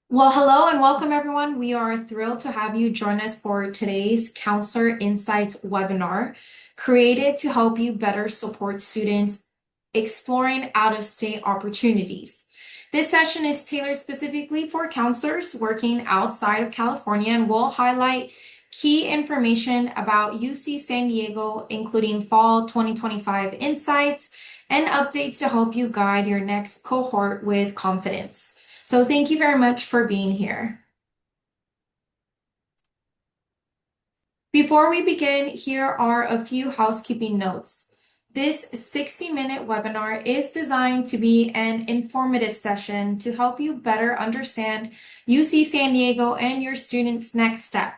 Well, hello and welcome everyone. We are thrilled to have you join us for today's Counselor Insights webinar, created to help you better support students exploring out-of-state opportunities. This session is tailored specifically for counselors working outside of California and will highlight key information about UC San Diego, including fall 2025 insights and updates to help you guide your next cohort with confidence. So thank you very much for being here. Before we begin, here are a few housekeeping notes. This 60-minute webinar is designed to be an informative session to help you better understand UC San Diego and your students' next step.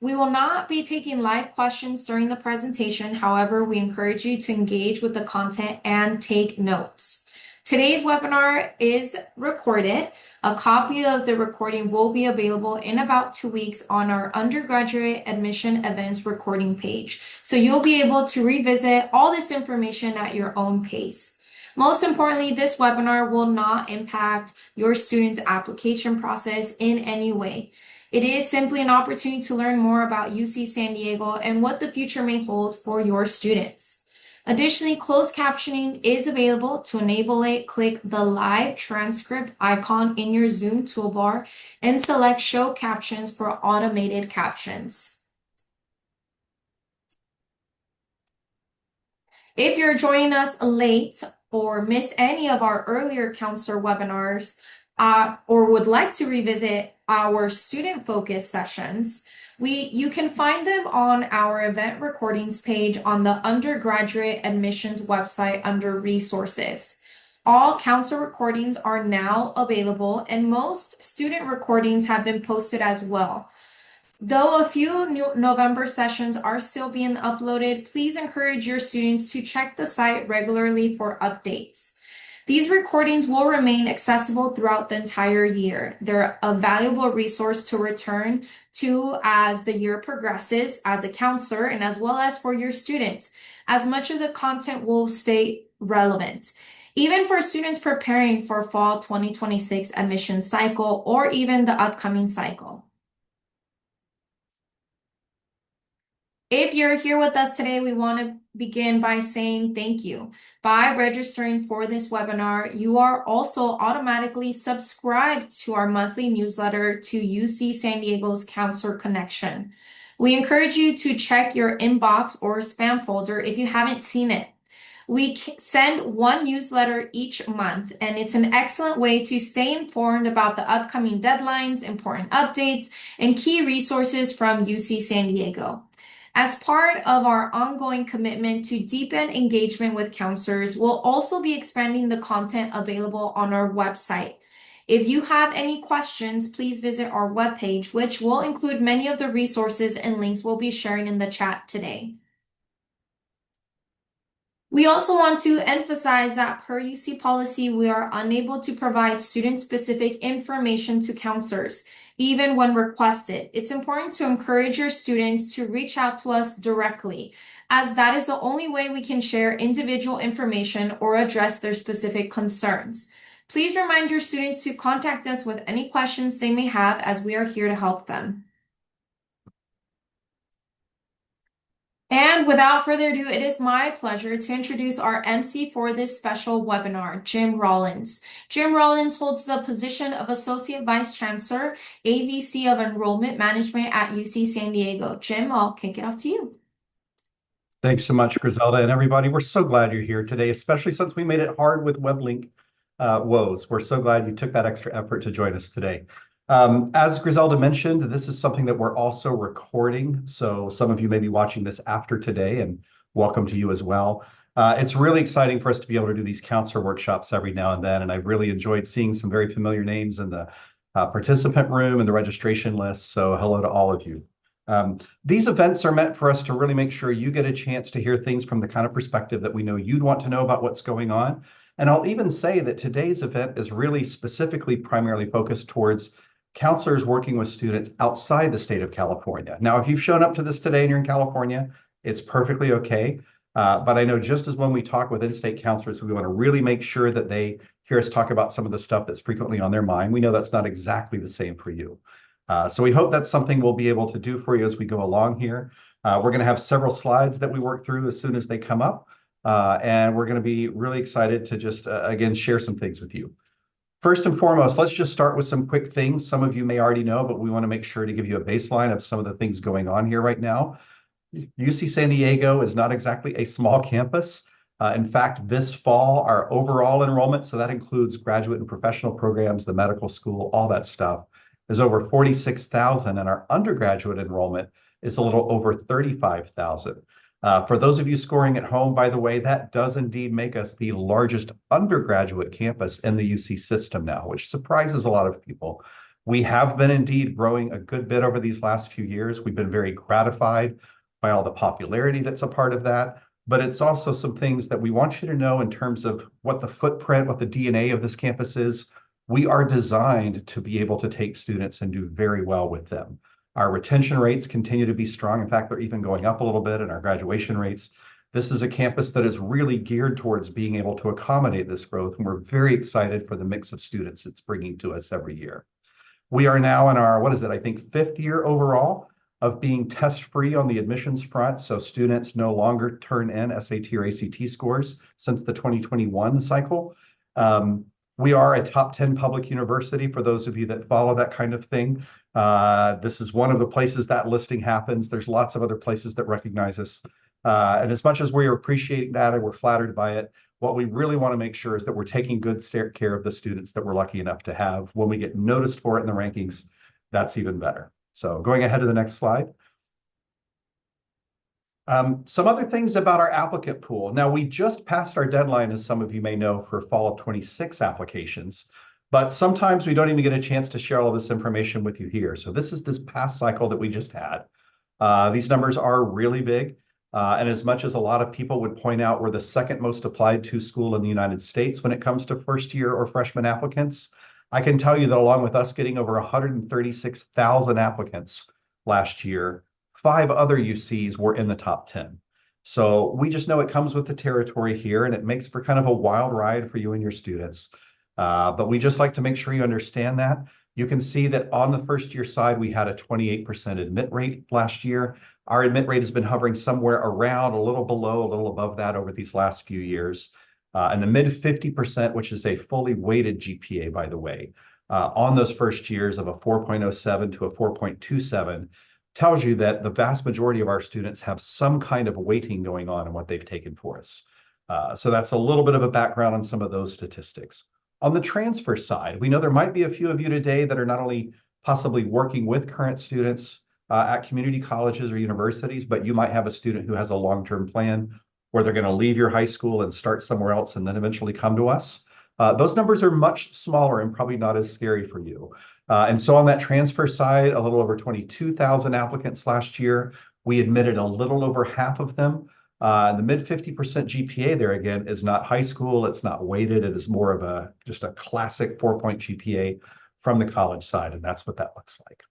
We will not be taking live questions during the presentation. However, we encourage you to engage with the content and take notes. Today's webinar is recorded. A copy of the recording will be available in about 2 weeks on our undergraduate admission events recording page. So you'll be able to revisit all this information at your own pace. Most importantly, this webinar will not impact your student's application process in any way. It is simply an opportunity to learn more about UC San Diego and what the future may hold for your students. Additionally, closed captioning is available. To enable it, click the live transcript icon in your Zoom toolbar and select Show Captions for automated captions. If you're joining us late or missed any of our earlier counselor webinars, or would like to revisit our student focus sessions, you can find them on our event recordings page on the undergraduate admissions website under resources. All counselor recordings are now available and most student recordings have been posted as well. Though a few new November sessions are still being uploaded, please encourage your students to check the site regularly for updates. These recordings will remain accessible throughout the entire year. They're a valuable resource to return to as the year progresses as a counselor and as well as for your students, as much of the content will stay relevant. Even for students preparing for fall 2026 admission cycle or even the upcoming cycle. If you're here with us today, we want to begin by saying thank you. By registering for this webinar, you are also automatically subscribed to our monthly newsletter to UC San Diego's Counselor Connection. We encourage you to check your inbox or spam folder if you haven't seen it. We send one newsletter each month, and it's an excellent way to stay informed about the upcoming deadlines, important updates, and key resources from UC San Diego. As part of our ongoing commitment to deepen engagement with counselors, we'll also be expanding the content available on our website. If you have any questions, please visit our webpage, which will include many of the resources and links we'll be sharing in the chat today. We also want to emphasize that per UC policy, we are unable to provide student-specific information to counselors, even when requested. It's important to encourage your students to reach out to us directly, as that is the only way we can share individual information or address their specific concerns. Please remind your students to contact us with any questions they may have, as we are here to help them. And without further ado, it is my pleasure to introduce our MC for this special webinar, Jim Rawlins. Jim Rawlins holds the position of Associate Vice Chancellor, AVC of Enrollment Management at UC San Diego. Jim, I'll kick it off to you. Thanks so much, Griselda, and everybody. We're so glad you're here today, especially since we made it hard with web link woes. We're so glad you took that extra effort to join us today. As Griselda mentioned, this is something that we're also recording. So some of you may be watching this after today, and welcome to you as well. It's really exciting for us to be able to do these counselor workshops every now and then. And I've really enjoyed seeing some very familiar names in the participant room and the registration list. So hello to all of you. These events are meant for us to really make sure you get a chance to hear things from the kind of perspective that we know you'd want to know about what's going on. And I'll even say that today's event is really specifically primarily focused towards counselors working with students outside the state of California. Now, if you've shown up to this today and you're in California, it's perfectly okay. But I know just as when we talk with in-state counselors, we want to really make sure that they hear us talk about some of the stuff that's frequently on their mind. We know that's not exactly the same for you. So we hope that's something we'll be able to do for you as we go along here. We're going to have several slides that we work through as soon as they come up. And we're going to be really excited to just, again, share some things with you. First and foremost, let's just start with some quick things. Some of you may already know, but we want to make sure to give you a baseline of some of the things going on here right now. UC San Diego is not exactly a small campus. In fact, this fall, our overall enrollment, so that includes graduate and professional programs, the medical school, all that stuff, is over 46,000, and our undergraduate enrollment is a little over 35,000. For those of you scoring at home, by the way, that does indeed make us the largest undergraduate campus in the UC system now, which surprises a lot of people. We have been indeed growing a good bit over these last few years. We've been very gratified by all the popularity that's a part of that. But it's also some things that we want you to know in terms of what the footprint, what the DNA of this campus is. We are designed to be able to take students and do very well with them. Our retention rates continue to be strong. In fact, they're even going up a little bit in our graduation rates. This is a campus that is really geared towards being able to accommodate this growth, and we're very excited for the mix of students it's bringing to us every year. We are now in our, I think, 5th year overall of being test-free on the admissions front. So students no longer turn in SAT or ACT scores since the 2021 cycle. We are a top 10 public university for those of you that follow that kind of thing. This is one of the places that listing happens. There's lots of other places that recognize us. And as much as we are appreciating that and we're flattered by it, what we really want to make sure is that we're taking good care of the students that we're lucky enough to have. When we get noticed for it in the rankings, that's even better. So going ahead to the next slide. Some other things about our applicant pool. Now, we just passed our deadline, as some of you may know, for fall of 26 applications, but sometimes we don't even get a chance to share all this information with you here. So this is this past cycle that we just had. These numbers are really big. And as much as a lot of people would point out we're the second most applied to school in the United States when it comes to first year or freshman applicants, I can tell you that along with us getting over 136,000 applicants last year, 5 other UCs were in the top 10. So we just know it comes with the territory here, and it makes for kind of a wild ride for you and your students. But we just like to make sure you understand that. You can see that on the first year side, we had a 28% admit rate last year. Our admit rate has been hovering somewhere around a little below, a little above that over these last few years. And the mid 50%, which is a fully weighted GPA, by the way, on those first years of a 4.07 to a 4.27, tells you that the vast majority of our students have some kind of weighting going on in what they've taken for us. So that's a little bit of a background on some of those statistics. On the transfer side, we know there might be a few of you today that are not only possibly working with current students at community colleges or universities, but you might have a student who has a long-term plan where they're going to leave your high school and start somewhere else and then eventually come to us. Those numbers are much smaller and probably not as scary for you. And so on that transfer side, a little over 22,000 applicants last year. We admitted a little over half of them. The mid 50% GPA there again is not high school. It's not weighted. It is more of just a classic 4-point GPA from the college side. And that's what that looks like.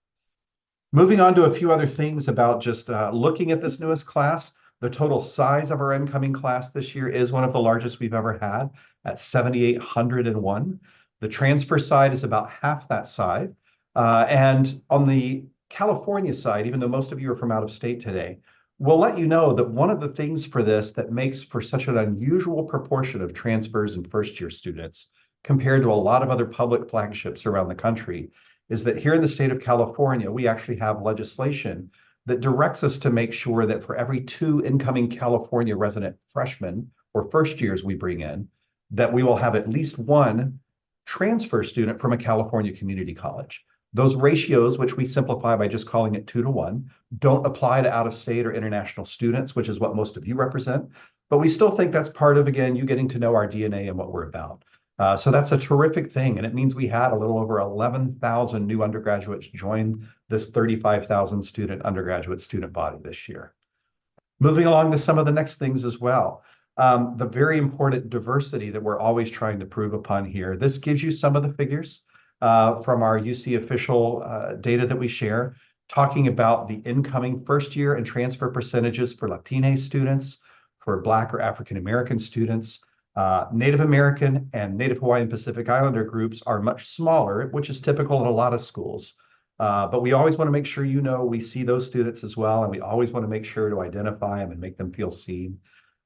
Moving on to a few other things about just looking at this newest class. The total size of our incoming class this year is one of the largest we've ever had at 7,801. The transfer side is about half that side. And on the California side, even though most of you are from out of state today, we'll let you know that one of the things for this that makes for such an unusual proportion of transfers and first-year students compared to a lot of other public flagships around the country is that here in the state of California, we actually have legislation that directs us to make sure that for every 2 incoming California resident freshmen or first years we bring in, that we will have at least 1 transfer student from a California community college. Those ratios, which we simplify by just calling it 2 to 1, don't apply to out-of-state or international students, which is what most of you represent. But we still think that's part of, again, you getting to know our DNA and what we're about. So that's a terrific thing. And it means we had a little over 11,000 new undergraduates join this 35,000 student undergraduate student body this year. Moving along to some of the next things as well. The very important diversity that we're always trying to prove upon here. This gives you some of the figures from our UC official data that we share, talking about the incoming first year and transfer percentages for Latine students, for Black or African American students. Native American and Native Hawaiian Pacific Islander groups are much smaller, which is typical in a lot of schools. But we always want to make sure we see those students as well, and we always want to make sure to identify them and make them feel seen.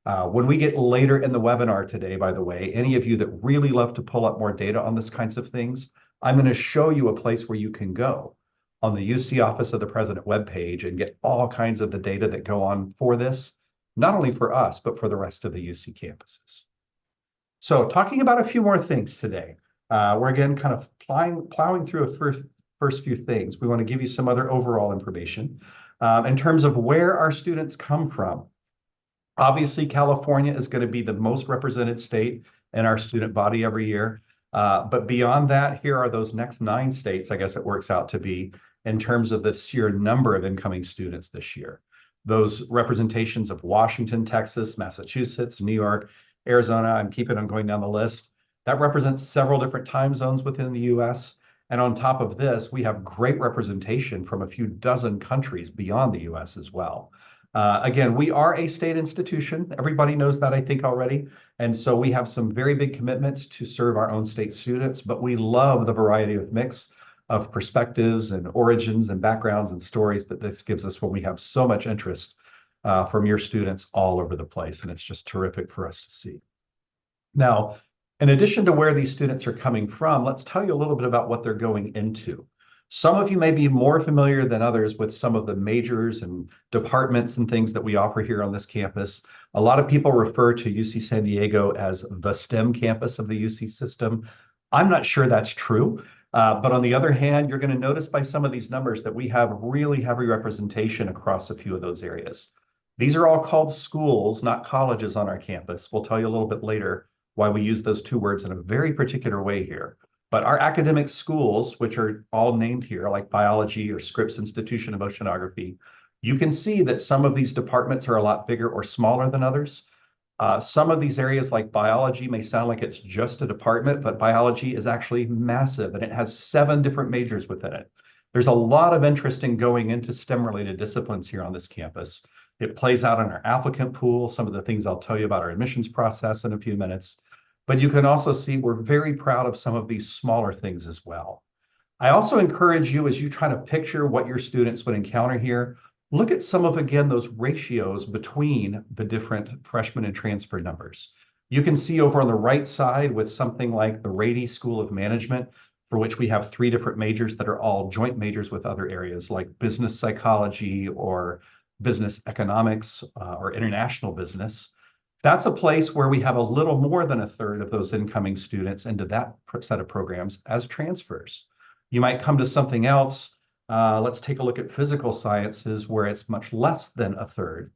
When we get later in the webinar today, by the way, any of you that really love to pull up more data on this kinds of things, I'm going to show you a place where you can go on the UC Office of the President webpage and get all kinds of the data that go on for this, not only for us, but for the rest of the UC campuses. So talking about a few more things today. We're again kind of plowing through a first few things. We want to give you some other overall information in terms of where our students come from. Obviously, California is going to be the most represented state in our student body every year. But beyond that, here are those next 9 states, I guess it works out to be, in terms of the sheer number of incoming students this year. Those representations of Washington, Texas, Massachusetts, New York, Arizona, I'm keeping on going down the list. That represents several different time zones within the US. And on top of this, we have great representation from a few dozen countries beyond the US as well. Again, we are a state institution. Everybody knows that, I think, already. And so we have some very big commitments to serve our own state students, but we love the variety of mix of perspectives and origins and backgrounds and stories that this gives us when we have so much interest from your students all over the place. And it's just terrific for us to see. Now, in addition to where these students are coming from, let's tell you a little bit about what they're going into. Some of you may be more familiar than others with some of the majors and departments and things that we offer here on this campus. A lot of people refer to UC San Diego as the STEM campus of the UC system. I'm not sure that's true. But on the other hand, you're going to notice by some of these numbers that we have really heavy representation across a few of those areas. These are all called schools, not colleges on our campus. We'll tell you a little bit later why we use those 2 words in a very particular way here. But our academic schools, which are all named here, like biology or Scripps Institution of Oceanography, you can see that some of these departments are a lot bigger or smaller than others. Some of these areas like biology may sound like it's just a department, but biology is actually massive and it has 7 different majors within it. There's a lot of interest in going into STEM-related disciplines here on this campus. It plays out in our applicant pool, some of the things I'll tell you about our admissions process in a few minutes. But you can also see we're very proud of some of these smaller things as well. I also encourage you, as you try to picture what your students would encounter here, look at some of, again, those ratios between the different freshman and transfer numbers. You can see over on the right side with something like the Rady School of Management, for which we have 3 different majors that are all joint majors with other areas like business psychology or business economics or international business. That's a place where we have a little more than 1/3 of those incoming students into that set of programs as transfers. You might come to something else. Let's take a look at physical sciences, where it's much less than 1/3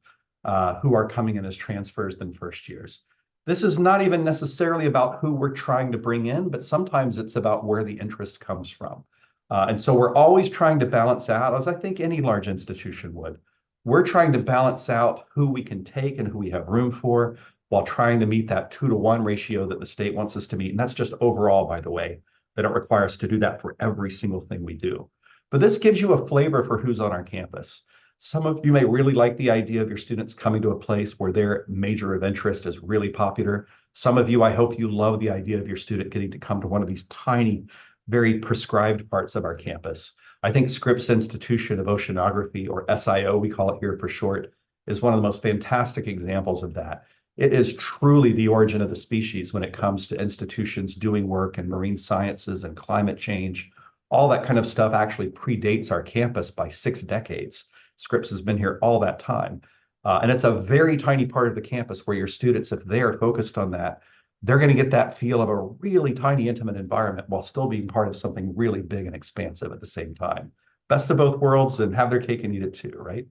who are coming in as transfers than first years. This is not even necessarily about who we're trying to bring in, but sometimes it's about where the interest comes from. And so we're always trying to balance out, as I think any large institution would. We're trying to balance out who we can take and who we have room for while trying to meet that 2-to-1 ratio that the state wants us to meet. And that's just overall, by the way. They don't require us to do that for every single thing we do. But this gives you a flavor for who's on our campus. Some of you may really like the idea of your students coming to a place where their major of interest is really popular. Some of you, I hope you love the idea of your student getting to come to one of these tiny, very prescribed parts of our campus. I think Scripps Institution of Oceanography, or SIO, we call it here for short, is one of the most fantastic examples of that. It is truly the origin of the species when it comes to institutions doing work in marine sciences and climate change. All that kind of stuff actually predates our campus by 6 decades. Scripps has been here all that time. And it's a very tiny part of the campus where your students, if they are focused on that, they're going to get that feel of a really tiny, intimate environment while still being part of something really big and expansive at the same time. Best of both worlds, and have their cake and eat it too, right?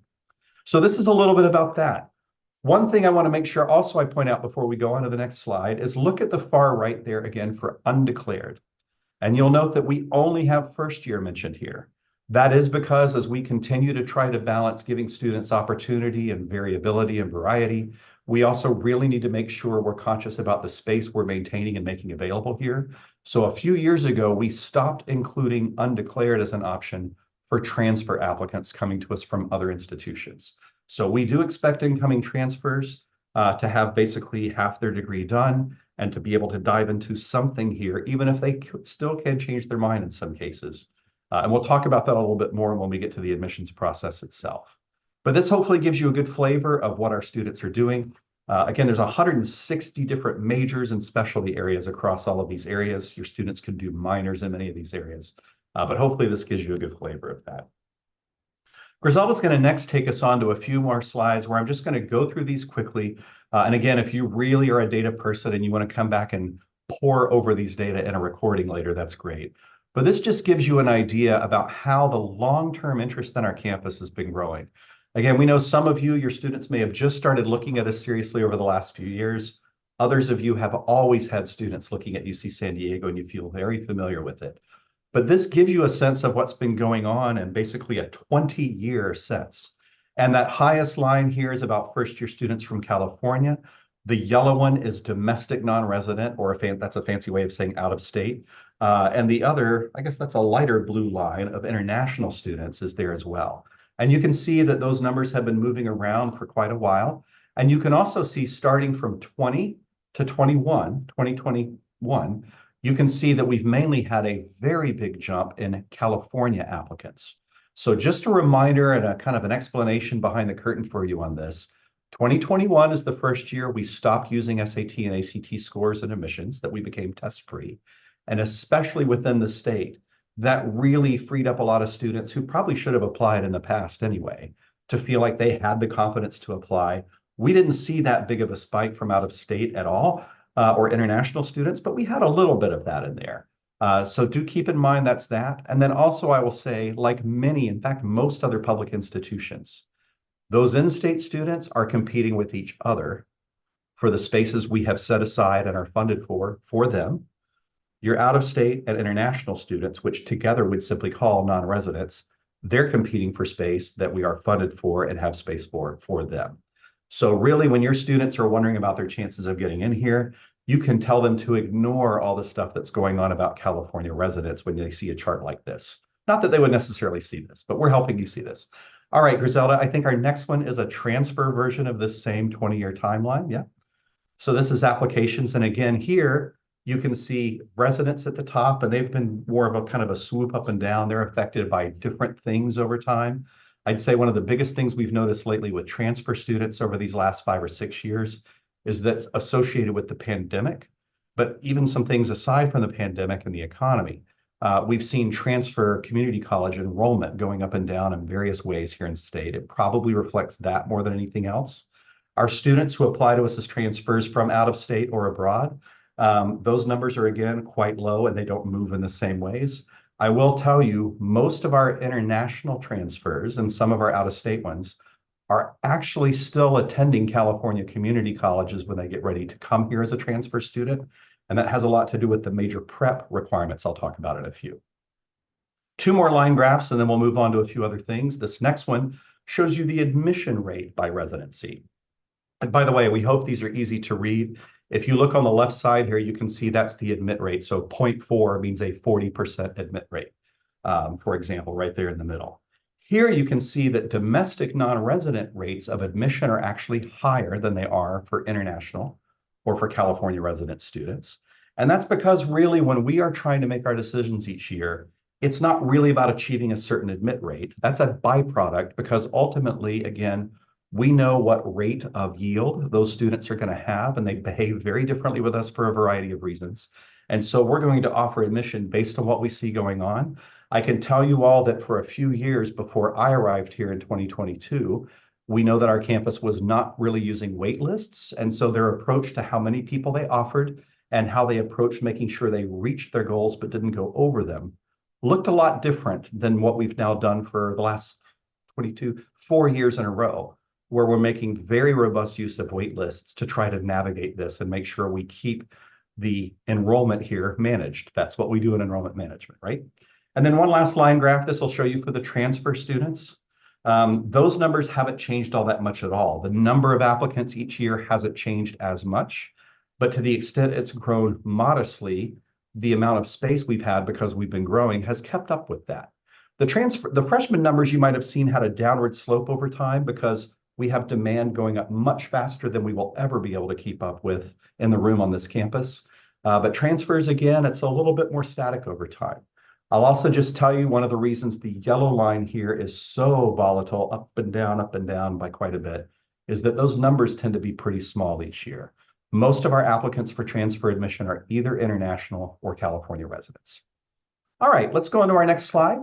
So this is a little bit about that. One thing I want to make sure also I point out before we go on to the next slide is look at the far right there again for undeclared. And you'll note that we only have first year mentioned here. That is because as we continue to try to balance giving students opportunity and variability and variety, we also really need to make sure we're conscious about the space we're maintaining and making available here. So a few years ago, we stopped including undeclared as an option for transfer applicants coming to us from other institutions. So we do expect incoming transfers to have basically half their degree done. and to be able to dive into something here, even if they still can change their mind in some cases. And we'll talk about that a little bit more when we get to the admissions process itself. But this hopefully gives you a good flavor of what our students are doing. Again, there's 160 different majors and specialty areas across all of these areas. Your students can do minors in many of these areas, but hopefully this gives you a good flavor of that. Griselda's going to next take us on to a few more slides where I'm just going to go through these quickly. And again, if you really are a data person and you want to come back and pour over these data in a recording later, that's great. But this just gives you an idea about how the long-term interest in our campus has been growing. Again, we know some of you, your students may have just started looking at us seriously over the last few years. Others of you have always had students looking at UC San Diego and you feel very familiar with it. But this gives you a sense of what's been going on in basically a 20-year sense. And that highest line here is about first-year students from California. The yellow one is domestic non-resident, or that's a fancy way of saying out of state. And the other, I guess that's a lighter blue line of international students is there as well. And you can see that those numbers have been moving around for quite a while. And you can also see starting from 20 to 2021, you can see that we've mainly had a very big jump in California applicants. So just a reminder and a kind of an explanation behind the curtain for you on this. 2021 is the first year we stopped using SAT and ACT scores and admissions, that we became test-free. And especially within the state, that really freed up a lot of students who probably should have applied in the past anyway, to feel like they had the confidence to apply. We didn't see that big of a spike from out of state at all, or international students, but we had a little bit of that in there. So do keep in mind that's that. And then also I will say, like many, in fact, most other public institutions, those in-state students are competing with each other for the spaces we have set aside and are funded for them. Your out-of-state and international students, which together we'd simply call non-residents, they're competing for space that we are funded for and have space for them. So really, when your students are wondering about their chances of getting in here, you can tell them to ignore all the stuff that's going on about California residents when they see a chart like this. Not that they would necessarily see this, but we're helping you see this. All right, Griselda, I think our next one is a transfer version of this same 20-year timeline. Yeah. So this is applications. And again, here, you can see residents at the top, and they've been more of a kind of a swoop up and down. They're affected by different things over time. I'd say one of the biggest things we've noticed lately with transfer students over these last 5 or 6 years is that's associated with the pandemic. But even some things aside from the pandemic and the economy, we've seen transfer community college enrollment going up and down in various ways here in the state. It probably reflects that more than anything else. Our students who apply to us as transfers from out of state or abroad, those numbers are, again, quite low and they don't move in the same ways. I will tell you, most of our international transfers and some of our out-of-state ones are actually still attending California community colleges when they get ready to come here as a transfer student. And that has a lot to do with the major prep requirements I'll talk about in a few. 2 more line graphs, and then we'll move on to a few other things. This next one shows you the admission rate by residency. And by the way, we hope these are easy to read. If you look on the left side here, you can see that's the admit rate. So 0.4 means a 40% admit rate, for example, right there in the middle. Here you can see that domestic non-resident rates of admission are actually higher than they are for international or for California resident students. And that's because really when we are trying to make our decisions each year, it's not really about achieving a certain admit rate. That's a byproduct because ultimately, again, we know what rate of yield those students are going to have, and they behave very differently with us for a variety of reasons. And so we're going to offer admission based on what we see going on. I can tell you all that for a few years before I arrived here in 2022, we know that our campus was not really using wait lists. And so their approach to how many people they offered and how they approached making sure they reached their goals but didn't go over them looked a lot different than what we've now done for the last 4 years in a row, where we're making very robust use of wait lists to try to navigate this and make sure we keep the enrollment here managed. That's what we do in enrollment management, right? And then one last line graph, this will show you for the transfer students. Those numbers haven't changed all that much at all. The number of applicants each year hasn't changed as much, but to the extent it's grown modestly, the amount of space we've had because we've been growing has kept up with that. The freshman numbers you might have seen had a downward slope over time because we have demand going up much faster than we will ever be able to keep up with in the room on this campus. But transfers, again, it's a little bit more static over time. I'll also just tell you one of the reasons the yellow line here is so volatile, up and down by quite a bit, is that those numbers tend to be pretty small each year. Most of our applicants for transfer admission are either international or California residents. All right, let's go on to our next slide.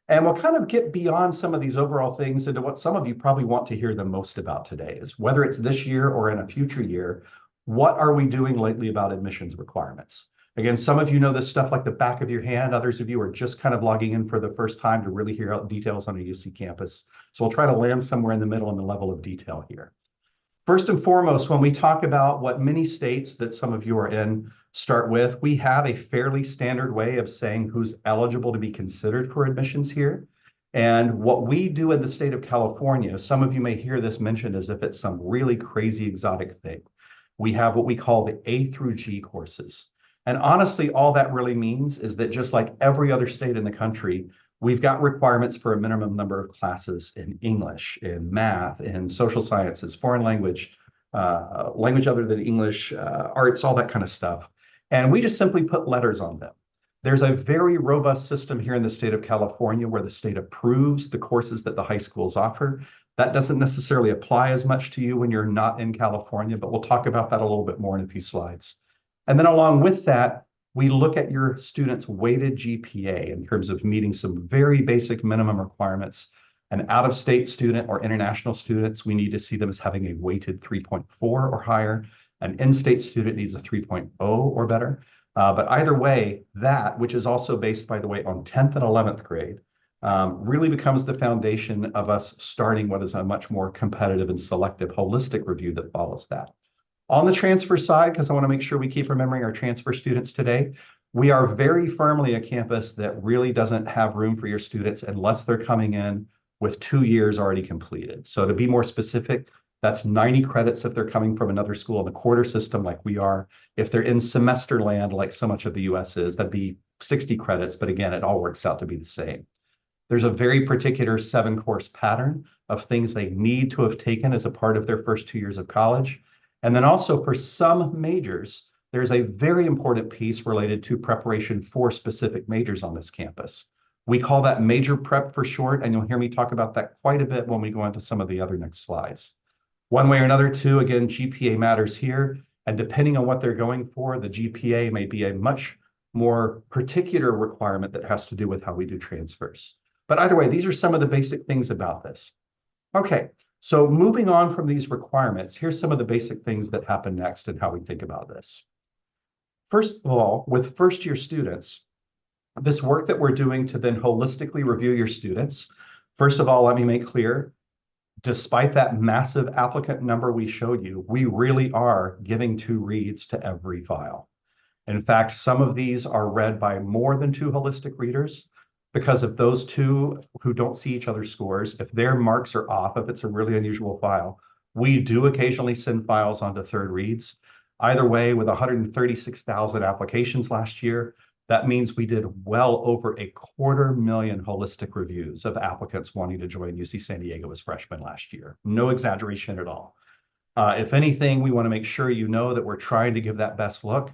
And we'll kind of get beyond some of these overall things into what some of you probably want to hear the most about today is whether it's this year or in a future year, what are we doing lately about admissions requirements? Again, some of you know this stuff like the back of your hand. Others of you are just kind of logging in for the first time to really hear out details on a UC campus. So we'll try to land somewhere in the middle in the level of detail here. First and foremost, when we talk about what many states that some of you are in start with, we have a fairly standard way of saying who's eligible to be considered for admissions here. And what we do in the state of California, some of you may hear this mentioned as if it's some really crazy exotic thing. We have what we call the A through G courses. And honestly, all that really means is that just like every other state in the country, we've got requirements for a minimum number of classes in English, in math, in social sciences, foreign language, language other than English, arts, all that kind of stuff. And we just simply put letters on them. There's a very robust system here in the state of California where the state approves the courses that the high schools offer. That doesn't necessarily apply as much to you when you're not in California, but we'll talk about that a little bit more in a few slides. And then along with that, we look at your students' weighted GPA in terms of meeting some very basic minimum requirements. An out-of-state student or international students, we need to see them as having a weighted 3.4 or higher. An in-state student needs a 3.0 or better. But either way, that, which is also based, by the way, on 10th and 11th grade, really becomes the foundation of us starting what is a much more competitive and selective holistic review that follows that. On the transfer side, because I want to make sure we keep remembering our transfer students today, we are very firmly a campus that really doesn't have room for your students unless they're coming in with 2 years already completed. So to be more specific, that's 90 credits if they're coming from another school in the quarter system like we are. If they're in semester land like so much of the US is, that'd be 60 credits. But again, it all works out to be the same. There's a very particular 7-course pattern of things they need to have taken as a part of their first 2 years of college. And then also for some majors, there's a very important piece related to preparation for specific majors on this campus. We call that major prep for short, and you'll hear me talk about that quite a bit when we go into some of the other next slides. One way or another, too, again, GPA matters here. And depending on what they're going for, the GPA may be a much more particular requirement that has to do with how we do transfers. But either way, these are some of the basic things about this. Okay, so moving on from these requirements, here's some of the basic things that happen next and how we think about this. First of all, with first-year students, this work that we're doing to then holistically review your students, first of all, let me make clear, despite that massive applicant number we showed you, we really are giving 2 reads to every file. In fact, some of these are read by more than 2 holistic readers, because if those 2 who don't see each other's scores, if their marks are off, if it's a really unusual file, we do occasionally send files onto 3rd reads. Either way, with 136,000 applications last year, that means we did well over 250,000 holistic reviews of applicants wanting to join UC San Diego as freshmen last year. No exaggeration at all. If anything, we want to make sure you know that we're trying to give that best look.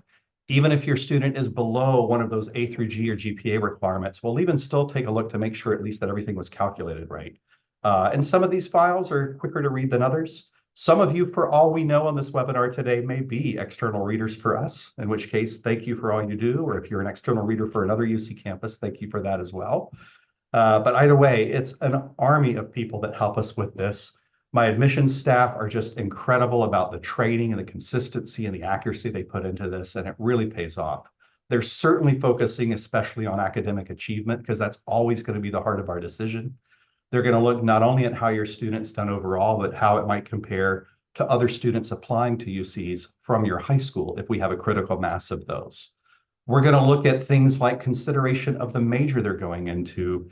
Even if your student is below one of those A through G or GPA requirements, we'll even still take a look to make sure at least that everything was calculated right. And some of these files are quicker to read than others. Some of you, for all we know on this webinar today, may be external readers for us, in which case, thank you for all you do. Or if you're an external reader for another UC campus, thank you for that as well. But either way, it's an army of people that help us with this. My admissions staff are just incredible about the training and the consistency and the accuracy they put into this, and it really pays off. They're certainly focusing especially on academic achievement because that's always going to be the heart of our decision. They're going to look not only at how your student's done overall, but how it might compare to other students applying to UCs from your high school if we have a critical mass of those. We're going to look at things like consideration of the major they're going into.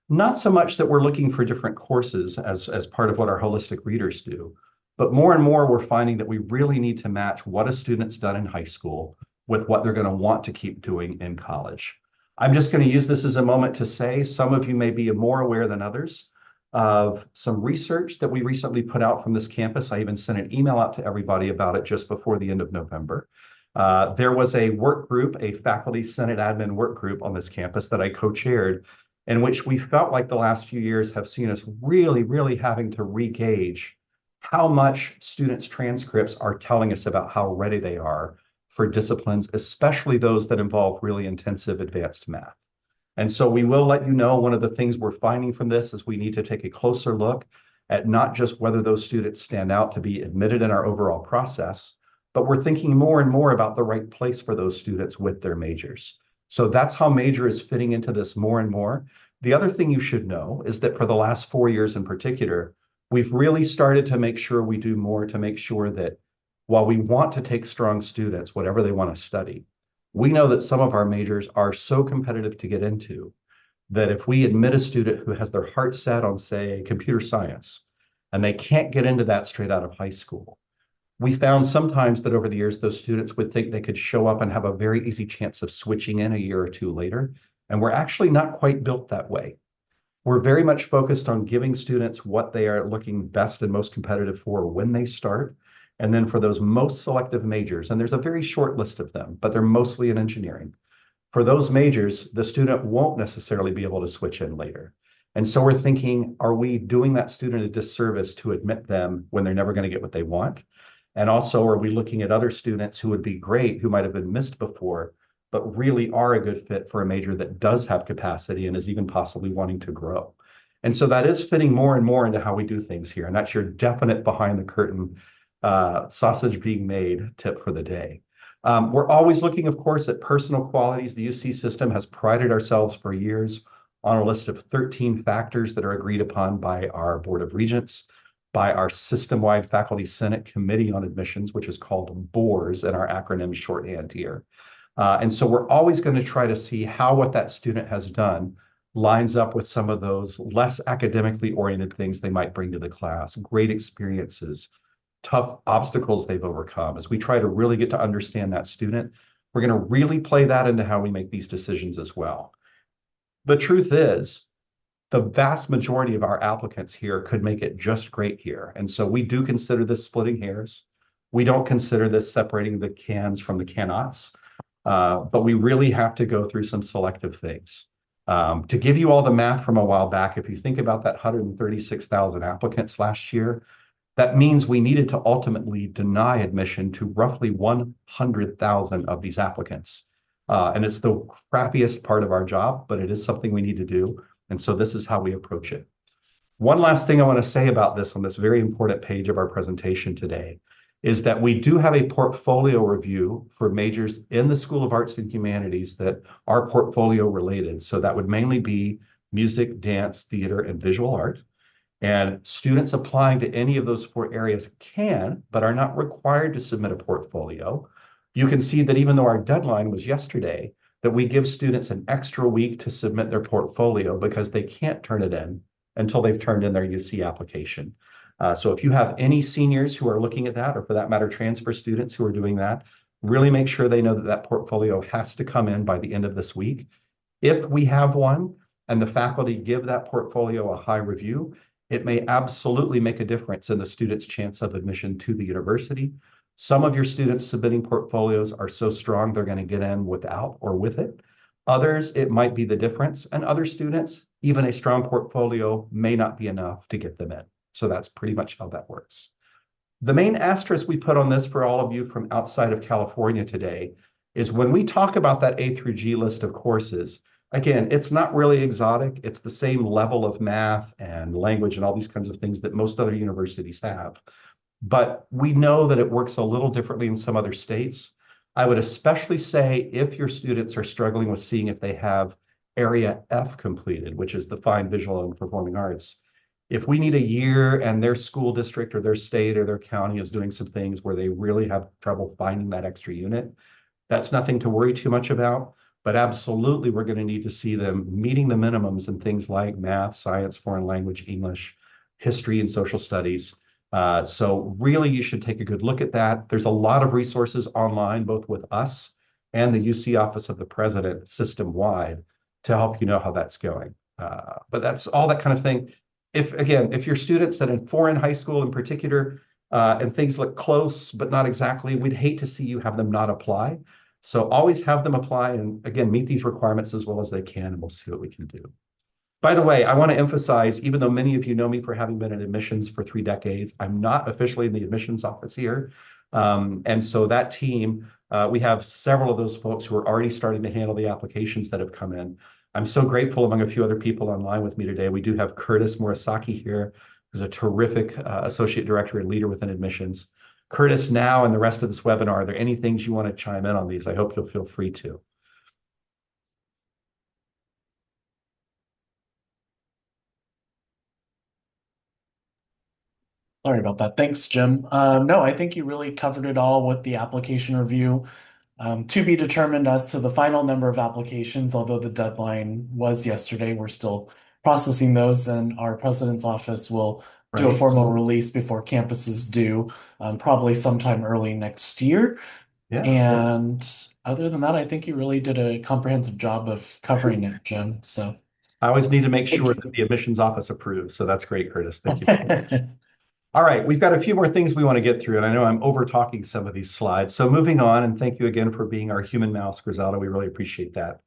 Not so much that we're looking for different courses as part of what our holistic readers do, but more and more we're finding that we really need to match what a student's done in high school with what they're going to want to keep doing in college. I'm just going to use this as a moment to say some of you may be more aware than others, of some research that we recently put out from this campus. I even sent an email out to everybody about it just before the end of November. There was a work group, a faculty senate admin work group on this campus that I co-chaired, in which we felt like the last few years have seen us really, really having to re-gauge how much students' transcripts are telling us about how ready they are for disciplines, especially those that involve really intensive advanced math. And so we will let you know one of the things we're finding from this is we need to take a closer look at not just whether those students stand out to be admitted in our overall process, but we're thinking more and more about the right place for those students with their majors. So that's how major is fitting into this more and more. The other thing you should know is that for the last 4 years in particular, we've really started to make sure we do more to make sure that while we want to take strong students, whatever they want to study, we know that some of our majors are so competitive to get into that if we admit a student who has their heart set on, say, computer science, and they can't get into that straight out of high school, we found sometimes that over the years, those students would think they could show up and have a very easy chance of switching in a year or two later. And we're actually not quite built that way. We're very much focused on giving students what they are looking best and most competitive for when they start. And then for those most selective majors, and there's a very short list of them, but they're mostly in engineering. For those majors, the student won't necessarily be able to switch in later. And so we're thinking, are we doing that student a disservice to admit them when they're never going to get what they want? And also, are we looking at other students who would be great, who might have been missed before, but really are a good fit for a major that does have capacity and is even possibly wanting to grow? And so that is fitting more and more into how we do things here. And that's your definite behind the curtain sausage being made tip for the day. We're always looking, of course, at personal qualities. The UC system has prided ourselves for years on a list of 13 factors that are agreed upon by our Board of Regents, by our system-wide Faculty Senate Committee on Admissions, which is called BORS in our acronym shorthand here. And so we're always going to try to see how what that student has done lines up with some of those less academically oriented things they might bring to the class, great experiences, tough obstacles they've overcome. As we try to really get to understand that student, we're going to really play that into how we make these decisions as well. The truth is, the vast majority of our applicants here could make it just great here. And so we do consider this splitting hairs. We don't consider this separating the cans from the cannots, but we really have to go through some selective things. To give you all the math from a while back, if you think about that 136,000 applicants last year, that means we needed to ultimately deny admission to roughly 100,000 of these applicants. And it's the crappiest part of our job, but it is something we need to do. And so this is how we approach it. One last thing I want to say about this on this very important page of our presentation today is that we do have a portfolio review for majors in the School of Arts and Humanities that are portfolio related. So that would mainly be music, dance, theater, and visual art. And students applying to any of those 4 areas can, but are not required to submit a portfolio. You can see that even though our deadline was yesterday, that we give students an extra week to submit their portfolio because they can't turn it in until they've turned in their UC application. So if you have any seniors who are looking at that, or for that matter, transfer students who are doing that, really make sure they know that that portfolio has to come in by the end of this week. If we have one and the faculty give that portfolio a high review, it may absolutely make a difference in the student's chance of admission to the university. Some of your students submitting portfolios are so strong they're going to get in without or with it. Others, it might be the difference. And other students, even a strong portfolio may not be enough to get them in. So that's pretty much how that works. The main asterisk we put on this for all of you from outside of California today is when we talk about that A through G list of courses, again, it's not really exotic. It's the same level of math and language and all these kinds of things that most other universities have. But we know that it works a little differently in some other states. I would especially say if your students are struggling with seeing if they have area F completed, which is the fine visual and performing arts. If we need a year and their school district or their state or their county is doing some things where they really have trouble finding that extra unit, that's nothing to worry too much about. But absolutely, we're going to need to see them meeting the minimums in things like math, science, foreign language, English, history, and social studies. So really, you should take a good look at that. There's a lot of resources online, both with us and the UC Office of the President system-wide to help you know how that's going. But that's all that kind of thing. if your students that in foreign high school in particular, and things look close, but not exactly, we'd hate to see you have them not apply. So always have them apply and again, meet these requirements as well as they can, and we'll see what we can do. By the way, I want to emphasize, even though many of you know me for having been in admissions for 3 decades, I'm not officially in the admissions office here. And so that team, we have several of those folks who are already starting to handle the applications that have come in. I'm so grateful among a few other people online with me today. We do have Curtis Murasaki here, who's a terrific associate director and leader within admissions. Curtis, now and the rest of this webinar, are there any things you want to chime in on these? I hope you'll feel free to. Sorry about that. Thanks, Jim. No, I think you really covered it all with the application review. To be determined as to the final number of applications, although the deadline was yesterday, we're still processing those, and our president's office will do a Right? formal release before campuses do, probably sometime early next year. Yeah. And other than that, I think you really did a comprehensive job of covering it, Jim. So I always need to make thank sure that you. the admissions office approves. So that's great, Curtis. Thank you. All right, we've got a few more things we want to get through, and I know I'm over talking some of these slides. So moving on, and thank you again for being our human mouse, Griselda. We really appreciate that.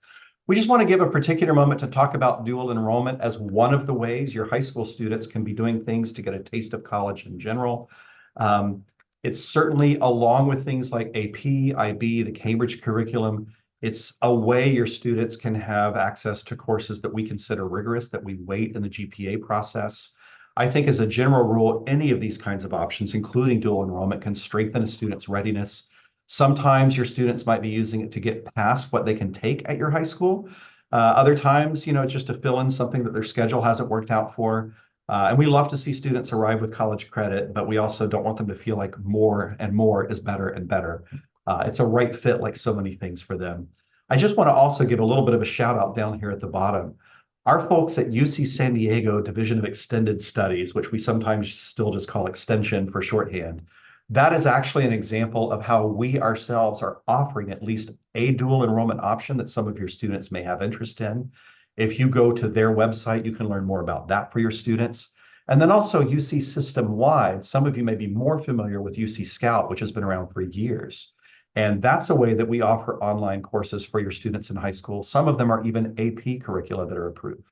We just want to give a particular moment to talk about dual enrollment as one of the ways your high school students can be doing things to get a taste of college in general. Um, it's certainly along with things like AP, IB, the Cambridge curriculum. It's a way your students can have access to courses that we consider rigorous, that we weight in the GPA process. I think as a general rule, any of these kinds of options, including dual enrollment, can strengthen a student's readiness. Sometimes your students might be using it to get past what they can take at your high school. Other times, just to fill in something that their schedule hasn't worked out for. And we love to see students arrive with college credit, but we also don't want them to feel like more and more is better and better. It's a right fit like so many things for them. I just want to also give a little bit of a shout out down here at the bottom. Our folks at UC San Diego Division of Extended Studies, which we sometimes still just call extension for shorthand, that is actually an example of how we ourselves are offering at least a dual enrollment option that some of your students may have interest in. If you go to their website, you can learn more about that for your students. And then also UC system-wide, some of you may be more familiar with UC Scout, which has been around for years. And that's a way that we offer online courses for your students in high school. Some of them are even AP curricula that are approved.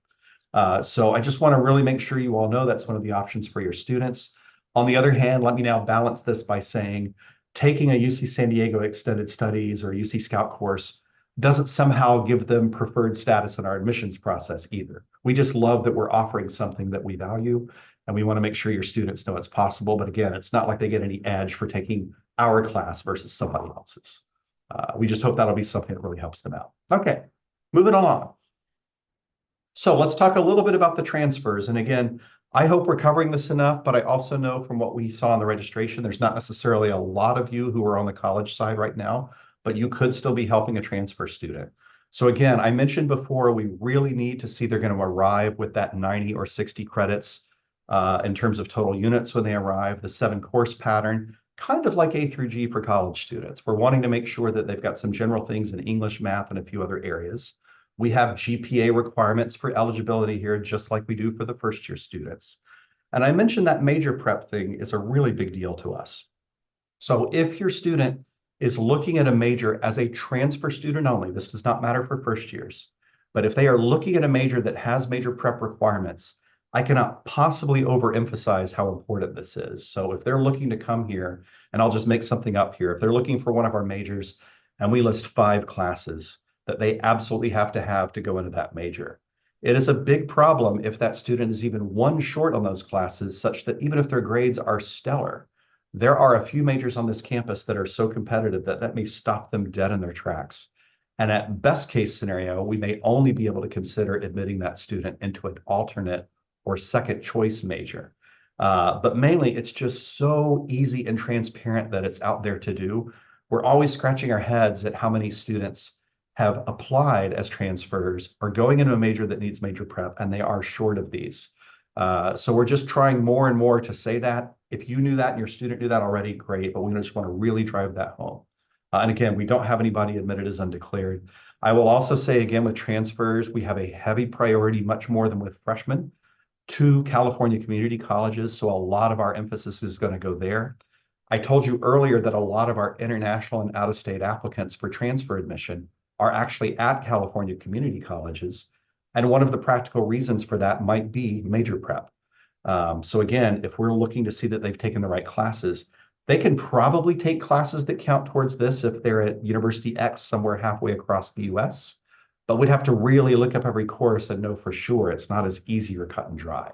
So I just want to really make sure you all know that's one of the options for your students. On the other hand, let me now balance this by saying taking a UC San Diego Extended Studies or UC Scout course doesn't somehow give them preferred status in our admissions process either. We just love that we're offering something that we value, and we want to make sure your students know it's possible. But again, it's not like they get any edge for taking our class versus somebody else's. We just hope that'll be something that really helps them out. Okay, moving along. So let's talk a little bit about the transfers. And again, I hope we're covering this enough, but I also know from what we saw in the registration, there's not necessarily a lot of you who are on the college side right now, but you could still be helping a transfer student. So again, I mentioned before, we really need to see they're going to arrive with that 90 or 60 credits in terms of total units when they arrive, the 7-course pattern, kind of like A through G for college students. We're wanting to make sure that they've got some general things in English, math, and a few other areas. We have GPA requirements for eligibility here, just like we do for the first-year students. And I mentioned that major prep thing is a really big deal to us. So if your student is looking at a major as a transfer student only, this does not matter for first years, but if they are looking at a major that has major prep requirements, I cannot possibly overemphasize how important this is. So if they're looking to come here, and I'll just make something up here, if they're looking for one of our majors and we list 5 classes that they absolutely have to go into that major, it is a big problem if that student is even one short on those classes, such that even if their grades are stellar, there are a few majors on this campus that are so competitive that that may stop them dead in their tracks. And at best case scenario, we may only be able to consider admitting that student into an alternate or second choice major. But mainly, it's just so easy and transparent that it's out there to do. We're always scratching our heads at how many students have applied as transfers or going into a major that needs major prep, and they are short of these. So we're just trying more and more to say that. If you knew that and your student knew that already, great, but we just want to really drive that home. And again, we don't have anybody admitted as undeclared. I will also say again, with transfers, we have a heavy priority, much more than with freshmen, 2 California community colleges, so a lot of our emphasis is going to go there. I told you earlier that a lot of our international and out-of-state applicants for transfer admission are actually at California community colleges. And one of the practical reasons for that might be major prep. So again, if we're looking to see that they've taken the right classes, they can probably take classes that count towards this if they're at University X somewhere halfway across the US. But we'd have to really look up every course and know for sure it's not as easy or cut and dry.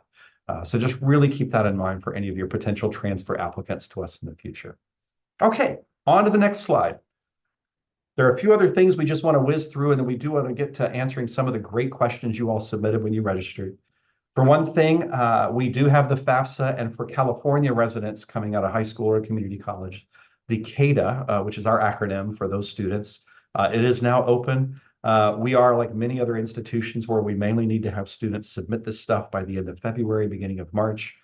So just really keep that in mind for any of your potential transfer applicants to us in the future. Okay, on to the next slide. There are a few other things we just want to whiz through, and then we do want to get to answering some of the great questions you all submitted when you registered. For one thing, we do have the FAFSA, and for California residents coming out of high school or community college, the CADA, which is our acronym for those students, it is now open. We are like many other institutions where we mainly need to have students submit this stuff by the end of February, beginning of March.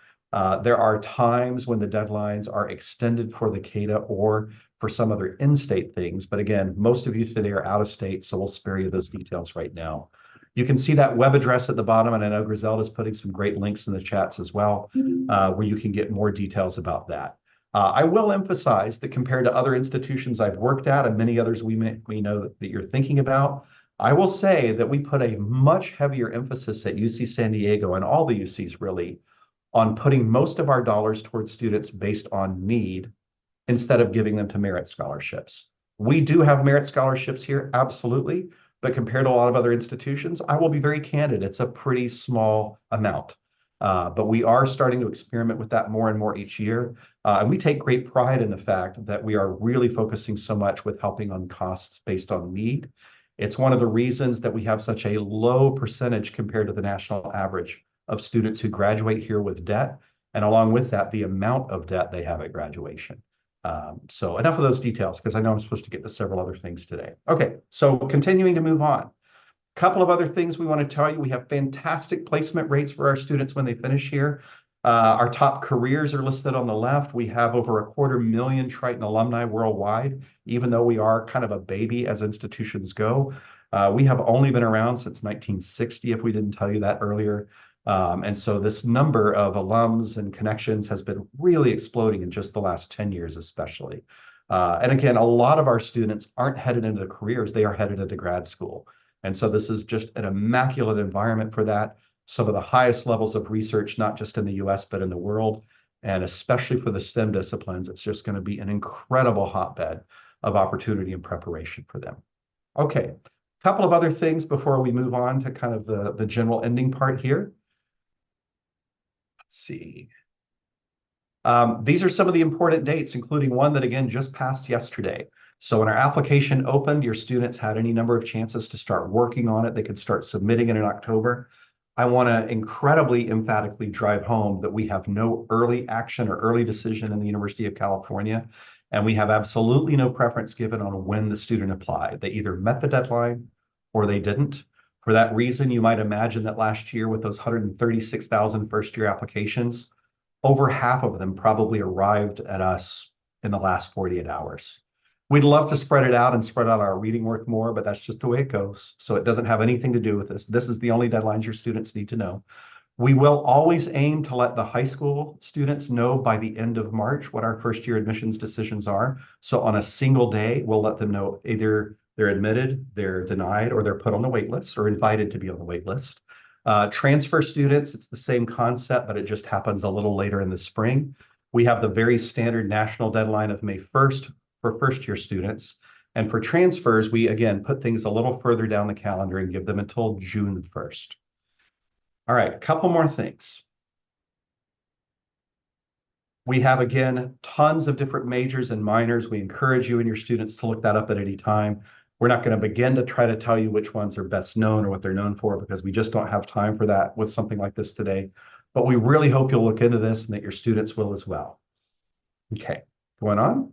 There are times when the deadlines are extended for the CADA or for some other in-state things. But again, most of you today are out of state, so we'll spare you those details right now. You can see that web address at the bottom, and I know Griselda's putting some great links in the chats as well, where you can get more details about that. I will emphasize that compared to other institutions I've worked at and many others we know that you're thinking about, I will say that we put a much heavier emphasis at UC San Diego and all the UCs really on putting most of our dollars towards students based on need instead of giving them to merit scholarships. We do have merit scholarships here, absolutely, but compared to a lot of other institutions, I will be very candid, it's a pretty small amount. But we are starting to experiment with that more and more each year. And we take great pride in the fact that we are really focusing so much with helping on costs based on need. It's one of the reasons that we have such a low percentage compared to the national average of students who graduate here with debt, and along with that, the amount of debt they have at graduation. So enough of those details, because I know I'm supposed to get to several other things today. Okay, so continuing to move on. A couple of other things we want to tell you. We have fantastic placement rates for our students when they finish here. Our top careers are listed on the left. We have over 250,000 Triton alumni worldwide, even though we are kind of a baby as institutions go. We have only been around since 1960, if we didn't tell you that earlier. And so this number of alums and connections has been really exploding in just the last 10 years, especially. And again, a lot of our students aren't headed into careers, they are headed into grad school. And so this is just an immaculate environment for that. Some of the highest levels of research, not just in the US, but in the world. And especially for the STEM disciplines, it's just going to be an incredible hotbed of opportunity and preparation for them. Okay, a couple of other things before we move on to kind of the general ending part here. Let's see. These are some of the important dates, including one that, again, just passed yesterday. So when our application opened, your students had any number of chances to start working on it. They could start submitting it in October. I want to incredibly emphatically drive home that we have no early action or early decision in the University of California, and we have absolutely no preference given on when the student applied. They either met the deadline or they didn't. For that reason, you might imagine that last year with those 136,000 first-year applications, over half of them probably arrived at us in the last 48 hours. We'd love to spread it out and spread out our reading work more, but that's just the way it goes. So it doesn't have anything to do with this. This is the only deadlines your students need to know. We will always aim to let the high school students know by the end of March what our first year admissions decisions are. So on a single day, we'll let them know either they're admitted, they're denied, or they're put on the wait list or invited to be on the wait list. Transfer students, it's the same concept, but it just happens a little later in the spring. We have the very standard national deadline of May 1st for first-year students. And for transfers, we, again, put things a little further down the calendar and give them until June 1st. All right, a couple more things. We have, again, tons of different majors and minors. We encourage you and your students to look that up at any time. We're not going to begin to try to tell you which ones are best known or what they're known for, because we just don't have time for that with something like this today. But we really hope you'll look into this and that your students will as well. Okay, going on.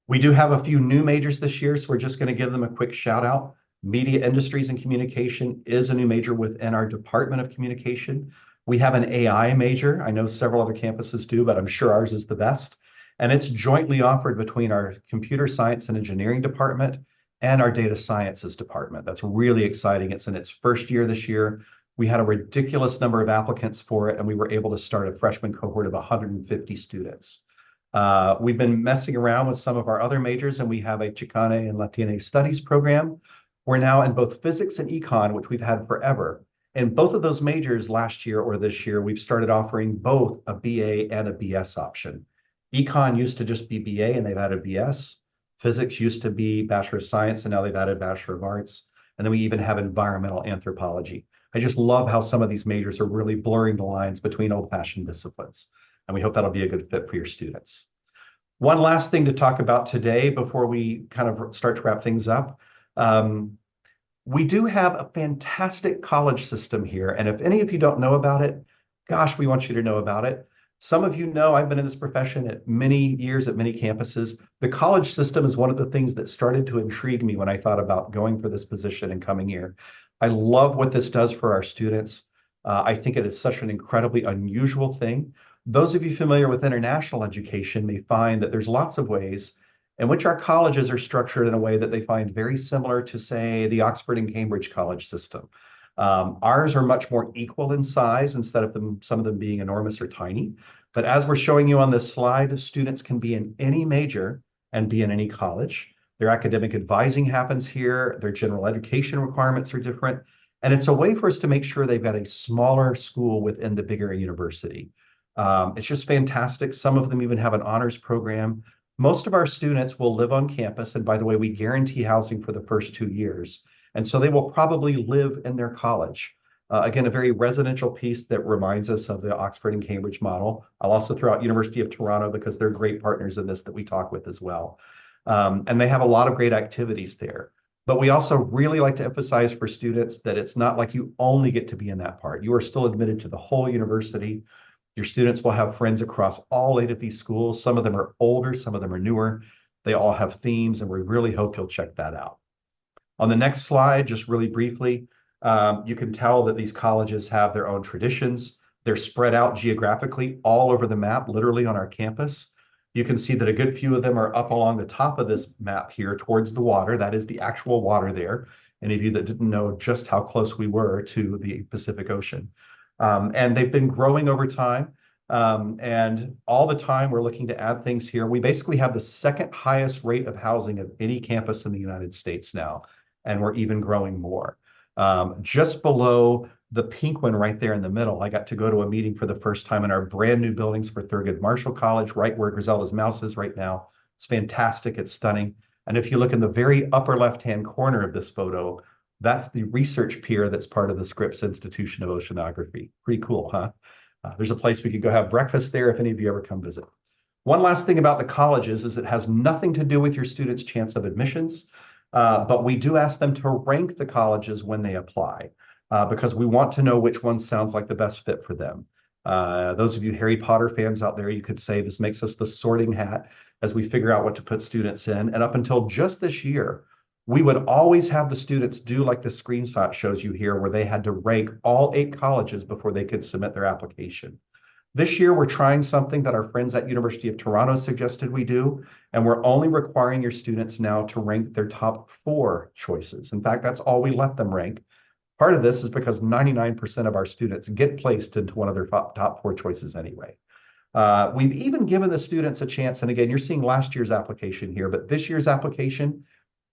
We do have a few new majors this year, so we're just going to give them a quick shout out. Media Industries and Communication is a new major within our Department of Communication. We have an AI major. I know several other campuses do, but I'm sure ours is the best. And it's jointly offered between our Computer Science and Engineering Department and our Data Sciences Department. That's really exciting. It's in its first year this year. We had a ridiculous number of applicants for it, and we were able to start a freshman cohort of 150 students. We've been messing around with some of our other majors, and we have a Chicane and Latina studies program. We're now in both physics and econ, which we've had forever. In both of those majors last year or this year, we've started offering both a BA and a BS option. Econ used to just be BA, and they've added BS. Physics used to be Bachelor of Science, and now they've added Bachelor of Arts. And then we even have environmental anthropology. I just love how some of these majors are really blurring the lines between old-fashioned disciplines. And we hope that'll be a good fit for your students. One last thing to talk about today before we kind of start to wrap things up. We do have a fantastic college system here. And if any of you don't know about it, gosh, we want you to know about it. Some of you know I've been in this profession at many years at many campuses. The college system is one of the things that started to intrigue me when I thought about going for this position and coming here. I love what this does for our students. I think it is such an incredibly unusual thing. Those of you familiar with international education may find that there's lots of ways in which our colleges are structured in a way that they find very similar to, say, the Oxford and Cambridge college system. Ours are much more equal in size instead of some of them being enormous or tiny. But as we're showing you on this slide, students can be in any major and be in any college. Their academic advising happens here. Their general education requirements are different. And it's a way for us to make sure they've got a smaller school within the bigger university. It's just fantastic. Some of them even have an honors program. Most of our students will live on campus. And by the way, we guarantee housing for the first 2 years. And so they will probably live in their college. Again, a very residential piece that reminds us of the Oxford and Cambridge model. I'll also throw out University of Toronto because they're great partners in this that we talk with as well. And they have a lot of great activities there. But we also really like to emphasize for students that it's not like you only get to be in that part. You are still admitted to the whole university. Your students will have friends across all 8 of these schools. Some of them are older, some of them are newer. They all have themes, and we really hope you'll check that out. On the next slide, just really briefly, you can tell that these colleges have their own traditions. They're spread out geographically all over the map, literally on our campus. You can see that a good few of them are up along the top of this map here towards the water. That is the actual water there. Any of you that didn't know just how close we were to the Pacific Ocean. And they've been growing over time. And all the time we're looking to add things here. We basically have the second highest rate of housing of any campus in the United States now. And we're even growing more. Just below the pink one right there in the middle, I got to go to a meeting for the first time in our brand new buildings for Thurgood Marshall College, right where Griselda's mouse is right now. It's fantastic. It's stunning. And if you look in the very upper left-hand corner of this photo, that's the research pier that's part of the Scripps Institution of Oceanography. Pretty cool, huh? There's a place we could go have breakfast there if any of you ever come visit. One last thing about the colleges is it has nothing to do with your students' chance of admissions. But we do ask them to rank the colleges when they apply because we want to know which one sounds like the best fit for them. Those of you Harry Potter fans out there, you could say this makes us the sorting hat as we figure out what to put students in. And up until just this year, we would always have the students do like the screenshot shows you here, where they had to rank all 8 colleges before they could submit their application. This year, we're trying something that our friends at University of Toronto suggested we do, and we're only requiring your students now to rank their top 4 choices. In fact, that's all we let them rank. Part of this is because 99% of our students get placed into one of their top 4 choices anyway. We've even given the students a chance, and again, you're seeing last year's application here, but this year's application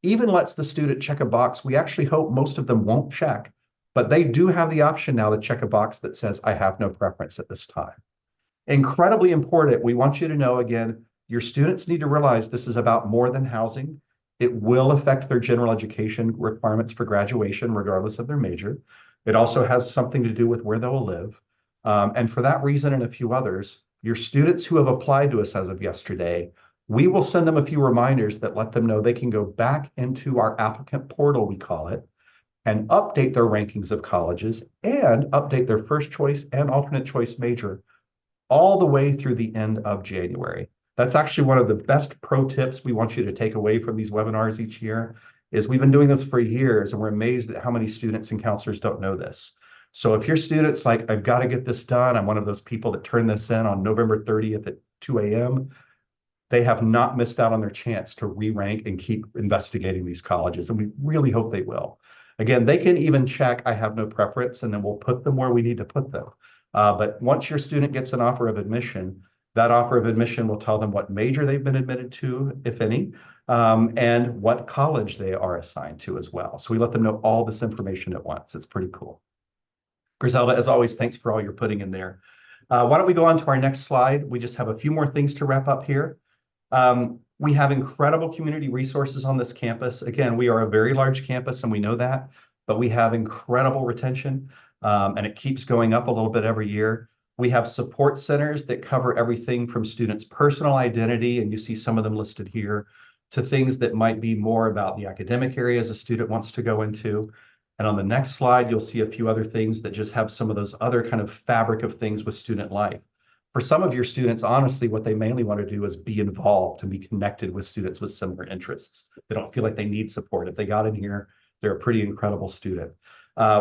even lets the student check a box we actually hope most of them won't check, but they do have the option now to check a box that says, I have no preference at this time. Incredibly important. We want you to know, again, your students need to realize this is about more than housing. It will affect their general education requirements for graduation, regardless of their major. It also has something to do with where they'll live. And for that reason and a few others, your students who have applied to us as of yesterday, we will send them a few reminders that let them know they can go back into our applicant portal, we call it, and update their rankings of colleges and update their first choice and alternate choice major all the way through the end of January. That's actually one of the best pro tips we want you to take away from these webinars each year, is we've been doing this for years and we're amazed at how many students and counselors don't know this. So if your student's like, I've got to get this done, I'm one of those people that turn this in on November 30th at 2 a.m., they have not missed out on their chance to re-rank and keep investigating these colleges. And we really hope they will. Again, they can even check, I have no preference, and then we'll put them where we need to put them. But once your student gets an offer of admission, that offer of admission will tell them what major they've been admitted to, if any, and what college they are assigned to as well. So we let them know all this information at once. It's pretty cool. Griselda, as always, thanks for all you're putting in there. Why don't we go on to our next slide? We just have a few more things to wrap up here. We have incredible community resources on this campus. Again, we are a very large campus and we know that, but we have incredible retention and it keeps going up a little bit every year. We have support centers that cover everything from students' personal identity, and you see some of them listed here, to things that might be more about the academic areas a student wants to go into. And on the next slide, you'll see a few other things that just have some of those other kind of fabric of things with student life. For some of your students, honestly, what they mainly want to do is be involved and be connected with students with similar interests. They don't feel like they need support. If they got in here, they're a pretty incredible student.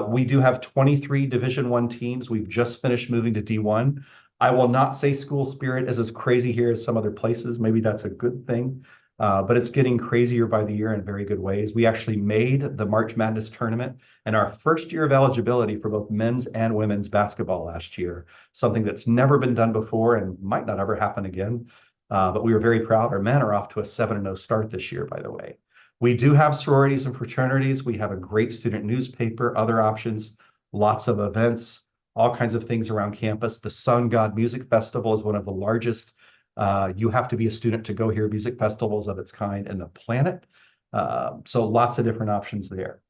We do have 23 Division I teams. We've just finished moving to D1. I will not say school spirit is as crazy here as some other places. Maybe that's a good thing, but it's getting crazier by the year in very good ways. We actually made the March Madness tournament in our first year of eligibility for both men's and women's basketball last year, something that's never been done before and might not ever happen again. But we were very proud. Our men are off to a 7-0 start this year, by the way. We do have sororities and fraternities. We have a great student newspaper, other options, lots of events, all kinds of things around campus. The Sun God Music Festival is one of the largest. You have to be a student to go here, music festivals of its kind in the planet. So lots of different options there.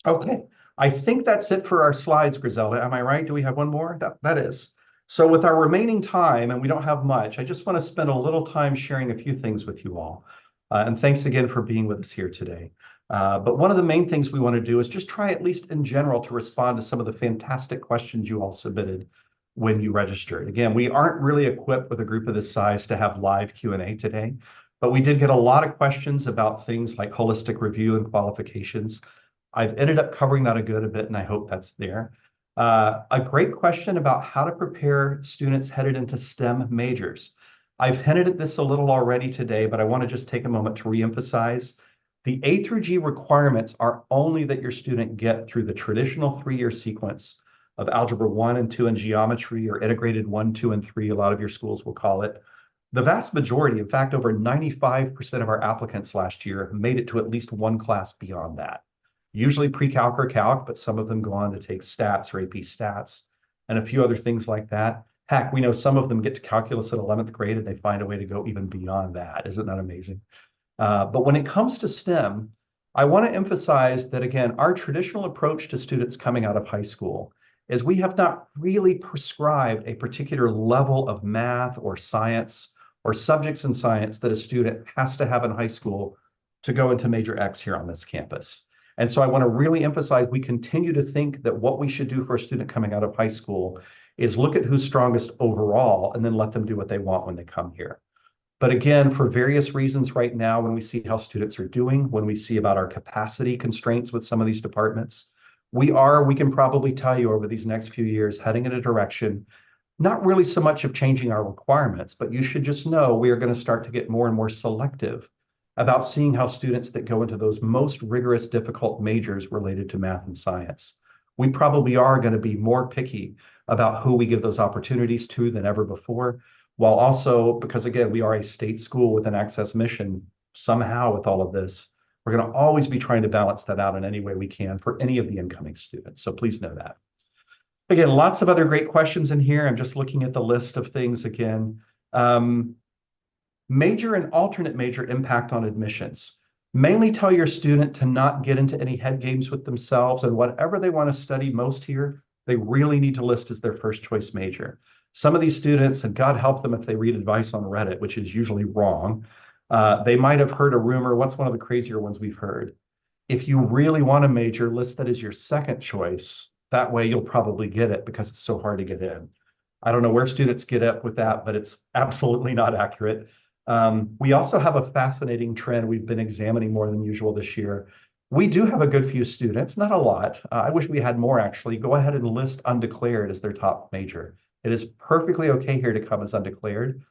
Okay, I think that's it for our slides, Griselda. Am I right? Do we have one more? That is. So with our remaining time, and we don't have much, I just want to spend a little time sharing a few things with you all. And thanks again for being with us here today. But one of the main things we want to do is just try, at least in general, to respond to some of the fantastic questions you all submitted when you registered. Again, we aren't really equipped with a group of this size to have live Q&A today, but we did get a lot of questions about things like holistic review and qualifications. I've ended up covering that a bit, and I hope that's there. A great question about how to prepare students headed into STEM majors. I've hinted at this a little already today, but I want to just take a moment to reemphasize. The A through G requirements are only that your student get through the traditional 3-year sequence of Algebra 1 and 2 and Geometry, or Integrated 1, 2, and 3, a lot of your schools will call it. The vast majority, in fact, over 95% of our applicants last year made it to at least one class beyond that. Usually pre-calc or calc, but some of them go on to take stats or AP stats and a few other things like that. Heck, we know some of them get to calculus in 11th grade and they find a way to go even beyond that. Isn't that amazing? But when it comes to STEM, I want to emphasize that, again, our traditional approach to students coming out of high school is we have not really prescribed a particular level of math or science or subjects in science that a student has to have in high school to go into major X here on this campus. And so I want to really emphasize we continue to think that what we should do for a student coming out of high school is look at who's strongest overall and then let them do what they want when they come here. But again, for various reasons right now, when we see how students are doing, when we see about our capacity constraints with some of these departments, we can probably tell you over these next few years, heading in a direction, not really so much of changing our requirements, but you should just know we are going to start to get more and more selective about seeing how students that go into those most rigorous, difficult majors related to math and science. We probably are going to be more picky about who we give those opportunities to than ever before, while also, because again, we are a state school with an access mission, somehow with all of this, we're going to always be trying to balance that out in any way we can for any of the incoming students. So please know that. Again, lots of other great questions in here. I'm just looking at the list of things again. Major and alternate major impact on admissions. Mainly tell your student to not get into any head games with themselves, and whatever they want to study most here, they really need to list as their first choice major. Some of these students, and God help them if they read advice on Reddit, which is usually wrong, they might have heard a rumor. What's one of the crazier ones we've heard? If you really want a major, list that as your second choice. That way you'll probably get it because it's so hard to get in. I don't know where students get up with that, but it's absolutely not accurate. We also have a fascinating trend we've been examining more than usual this year. We do have a good few students, not a lot. I wish we had more actually. Go ahead and list undeclared as their top major. It is perfectly okay here to come as undeclared,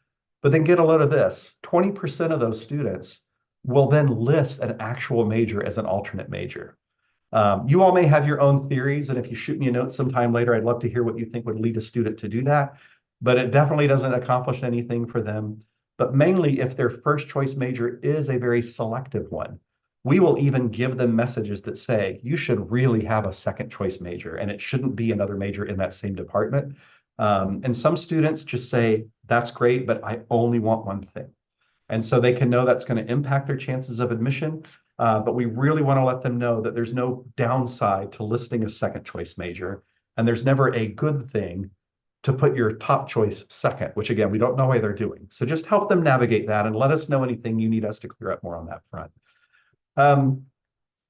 but then get a load of this. 20% of those students will then list an actual major as an alternate major. You all may have your own theories, and if you shoot me a note sometime later, I'd love to hear what you think would lead a student to do that. But it definitely doesn't accomplish anything for them. But mainly, if their first choice major is a very selective one, we will even give them messages that say, you should really have a second choice major, and it shouldn't be another major in that same department. And some students just say, that's great, but I only want one thing. And so they can know that's going to impact their chances of admission. But we really want to let them know that there's no downside to listing a second choice major. And there's never a good thing to put your top choice second, which again, we don't know why they're doing. So just help them navigate that and let us know anything you need us to clear up more on that front.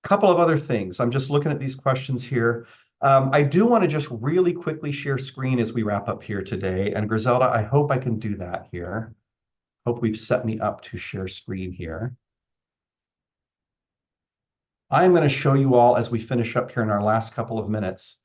Couple of other things. I'm just looking at these questions here. I do want to just really quickly share screen as we wrap up here today. And Griselda, I hope I can do that here. Hope we've set me up to share screen here. I'm going to show you all as we finish up here in our last couple of minutes,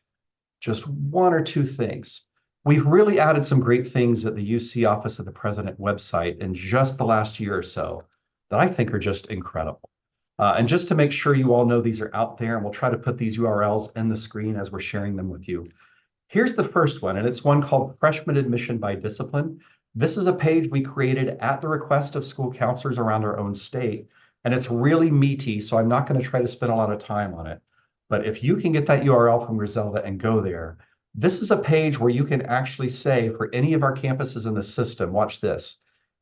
just one or two things. We've really added some great things at the UC Office of the President website in just the last year or so that I think are just incredible. And just to make sure you all know these are out there, and we'll try to put these URLs in the screen as we're sharing them with you. Here's the first one, and it's one called Freshman Admission by Discipline. This is a page we created at the request of school counselors around our own state, and it's really meaty, so I'm not going to try to spend a lot of time on it. But if you can get that URL from Griselda and go there, this is a page where you can actually say for any of our campuses in the system, watch this.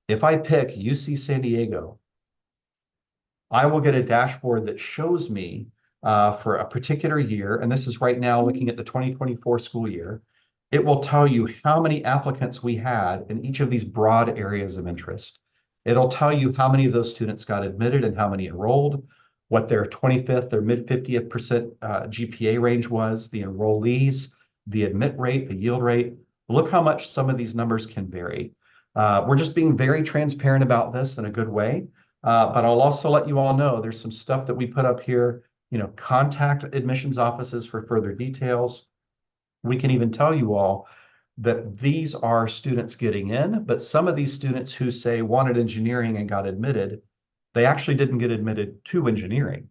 If I pick UC San Diego, I will get a dashboard that shows me for a particular year, and this is right now looking at the 2024 school year. It will tell you how many applicants we had in each of these broad areas of interest. It'll tell you how many of those students got admitted and how many enrolled, what their 25th or mid 50th percent GPA range was, the enrollees, the admit rate, the yield rate. Look how much some of these numbers can vary. We're just being very transparent about this in a good way. But I'll also let you all know there's some stuff that we put up here, contact admissions offices for further details. We can even tell you all that these are students getting in, but some of these students who say wanted engineering and got admitted, they actually didn't get admitted to engineering,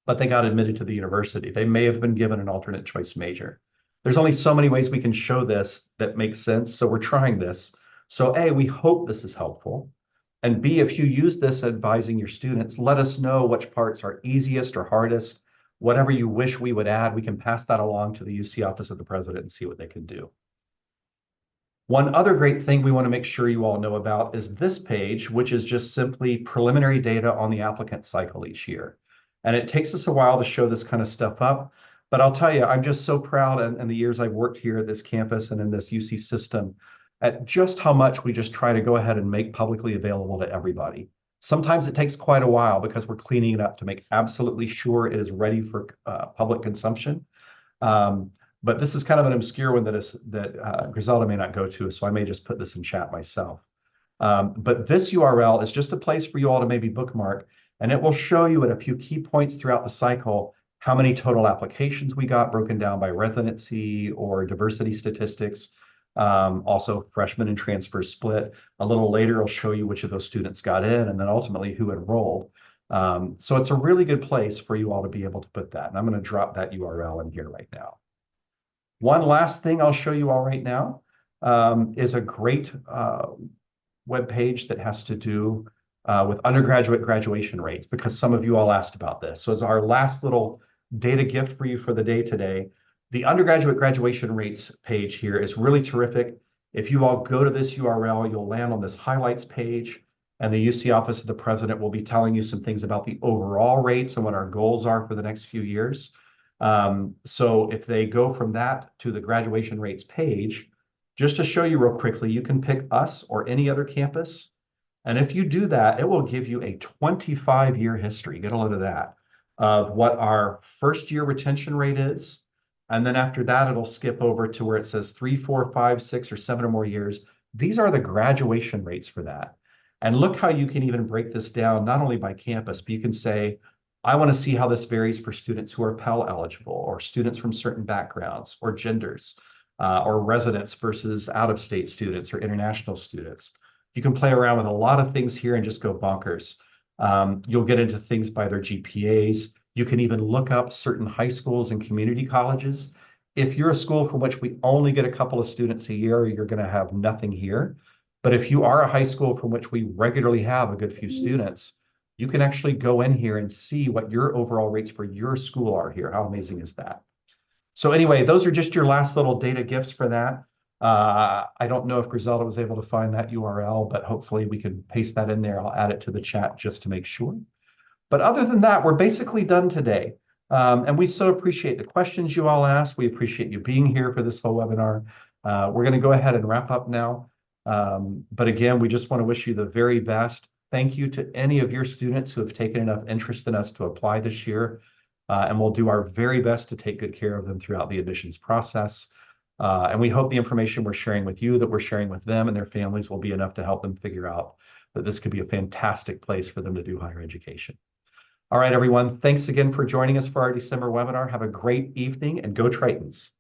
but they got admitted to the university. They may have been given an alternate choice major. There's only so many ways we can show this that makes sense. So we're trying this. So A, we hope this is helpful. And B, if you use this advising your students, let us know which parts are easiest or hardest. Whatever you wish we would add, we can pass that along to the UC Office of the President and see what they can do. One other great thing we want to make sure you all know about is this page, which is just simply preliminary data on the applicant cycle each year. And it takes us a while to show this kind of stuff up. But I'll tell you, I'm just so proud in the years I've worked here at this campus and in this UC system at just how much we just try to go ahead and make publicly available to everybody. Sometimes it takes quite a while because we're cleaning it up to make absolutely sure it is ready for public consumption. But this is kind of an obscure one that Griselda may not go to, so I may just put this in chat myself. But this URL is just a place for you all to maybe bookmark, and it will show you at a few key points throughout the cycle how many total applications we got broken down by residency or diversity statistics. Also freshman and transfer split. A little later, I'll show you which of those students got in and then ultimately who enrolled. So it's a really good place for you all to be able to put that. And I'm going to drop that URL in here right now. One last thing I'll show you all right now is a great web page that has to do with undergraduate graduation rates, because some of you all asked about this. So as our last little data gift for you for the day today, the undergraduate graduation rates page here is really terrific. If you all go to this URL, you'll land on this highlights page, and the UC Office of the President will be telling you some things about the overall rates and what our goals are for the next few years. So if they go from that to the graduation rates page, just to show you real quickly, you can pick us or any other campus. And if you do that, it will give you a 25-year history, get a load of that, of what our first year retention rate is. And then after that, it'll skip over to where it says 3, 4, 5, 6, or 7 or more years. These are the graduation rates for that. And look how you can even break this down, not only by campus, but you can say, I want to see how this varies for students who are Pell eligible, or students from certain backgrounds, or genders, or residents versus out-of-state students or international students. You can play around with a lot of things here and just go bonkers. You'll get into things by their GPAs. You can even look up certain high schools and community colleges. If you're a school from which we only get a couple of students a year, you're going to have nothing here. But if you are a high school from which we regularly have a good few students, you can actually go in here and see what your overall rates for your school are here. How amazing is that? So anyway, those are just your last little data gifts for that. I don't know if Griselda was able to find that URL, but hopefully we can paste that in there. I'll add it to the chat just to make sure. But other than that, we're basically done today. And we so appreciate the questions you all asked. We appreciate you being here for this whole webinar. We're going to go ahead and wrap up now. But again, we just want to wish you the very best. Thank you to any of your students who have taken enough interest in us to apply this year. And we'll do our very best to take good care of them throughout the admissions process. And we hope the information we're sharing with you, that we're sharing with them and their families, will be enough to help them figure out that this could be a fantastic place for them to do higher education. All right, everyone. Thanks again for joining us for our December webinar. Have a great evening and go Tritons.